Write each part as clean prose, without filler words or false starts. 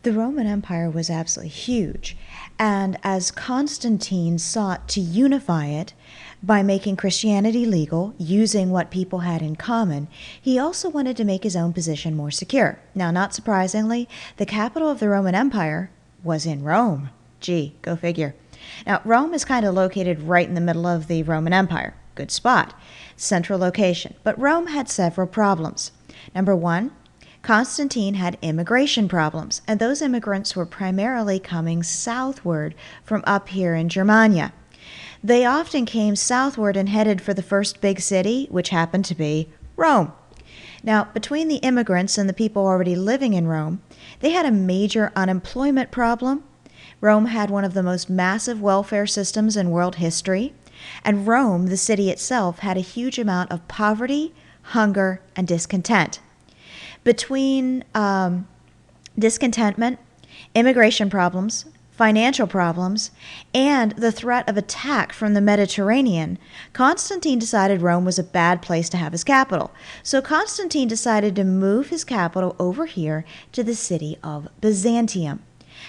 The Roman Empire was absolutely huge, and as Constantine sought to unify it by making Christianity legal, using what people had in common, he also wanted to make his own position more secure. Now, not surprisingly, the capital of the Roman Empire was in Rome. Gee, go figure. Now, Rome is kind of located right in the middle of the Roman Empire. Good spot. Central location. But Rome had several problems. Number one, Constantine had immigration problems, and those immigrants were primarily coming southward from up here in Germania. They often came southward and headed for the first big city, which happened to be Rome. Now, between the immigrants and the people already living in Rome, they had a major unemployment problem. Rome had one of the most massive welfare systems in world history, and Rome, the city itself, had a huge amount of poverty, hunger, and discontent. Between discontentment, immigration problems, financial problems, and the threat of attack from the Mediterranean, Constantine decided Rome was a bad place to have his capital. So Constantine decided to move his capital over here to the city of Byzantium.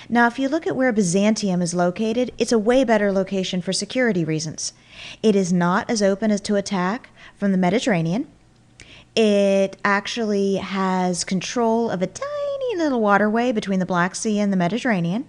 Now, if you look at where Byzantium is located, it's a way better location for security reasons. It is not as open as to attack from the Mediterranean. It actually has control of a tiny little waterway between the Black Sea and the Mediterranean.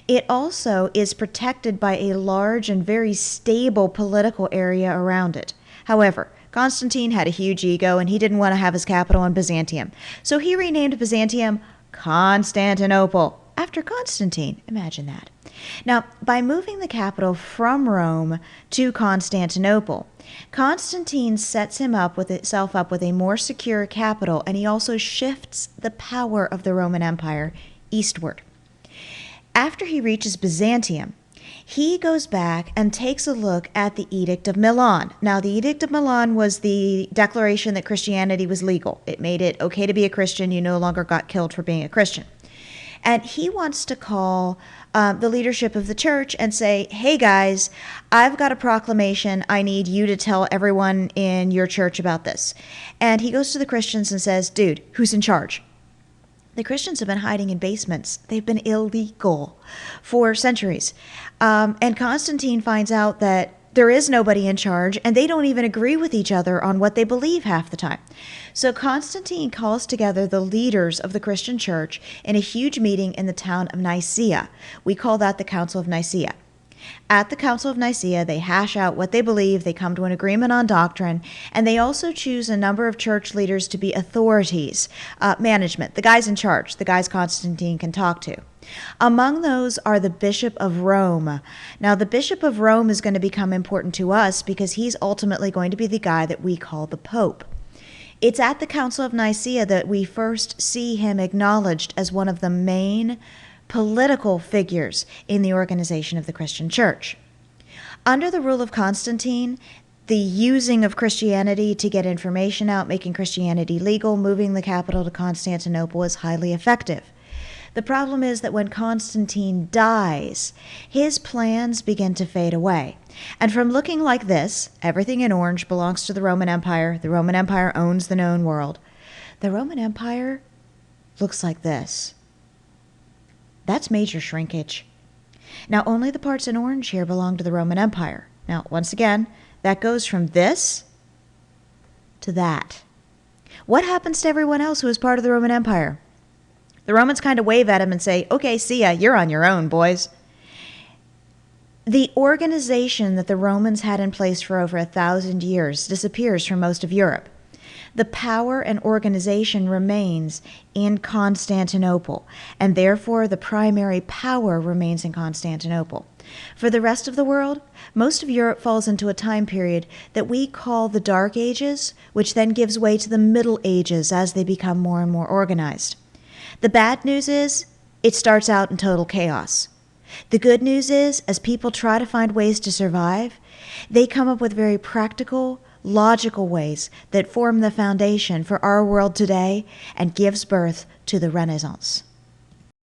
It also is protected by a large and very stable political area around it. However, Constantine had a huge ego and he didn't want to have his capital in Byzantium. So he renamed Byzantium Constantinople after Constantine. Imagine that. Now, by moving the capital from Rome to Constantinople, Constantine sets himself up with a more secure capital, and he also shifts the power of the Roman Empire eastward. After he reaches Byzantium, he goes back and takes a look at the Edict of Milan. Now, the Edict of Milan was the declaration that Christianity was legal. It made it okay to be a Christian. You no longer got killed for being a Christian. And he wants to call the leadership of the church and say, hey guys, I've got a proclamation. I need you to tell everyone in your church about this. And he goes to the Christians and says, dude, who's in charge? The Christians have been hiding in basements. They've been illegal for centuries. And Constantine finds out that there is nobody in charge, and they don't even agree with each other on what they believe half the time. So Constantine calls together the leaders of the Christian church in a huge meeting in the town of Nicaea. We call that the Council of Nicaea. At the Council of Nicaea, they hash out what they believe, they come to an agreement on doctrine, and they also choose a number of church leaders to be authorities, management, the guys in charge, the guys Constantine can talk to. Among those are the Bishop of Rome. Now, the Bishop of Rome is going to become important to us because he's ultimately going to be the guy that we call the Pope. It's at the Council of Nicaea that we first see him acknowledged as one of the main political figures in the organization of the Christian Church. Under the rule of Constantine, the using of Christianity to get information out, making Christianity legal, moving the capital to Constantinople is highly effective. The problem is that when Constantine dies, his plans begin to fade away. And from looking like this, everything in orange belongs to the Roman Empire. The Roman Empire owns the known world. The Roman Empire looks like this. That's major shrinkage. Now, only the parts in orange here belong to the Roman Empire. Now, once again, that goes from this to that. What happens to everyone else who is part of the Roman Empire? The Romans kind of wave at him and say, okay, see ya, you're on your own, boys. The organization that the Romans had in place for over 1,000 years disappears from most of Europe. The power and organization remains in Constantinople, and therefore the primary power remains in Constantinople. For the rest of the world, most of Europe falls into a time period that we call the Dark Ages, which then gives way to the Middle Ages as they become more and more organized. The bad news is, it starts out in total chaos. The good news is, as people try to find ways to survive, they come up with very practical, logical ways that form the foundation for our world today and gives birth to the Renaissance.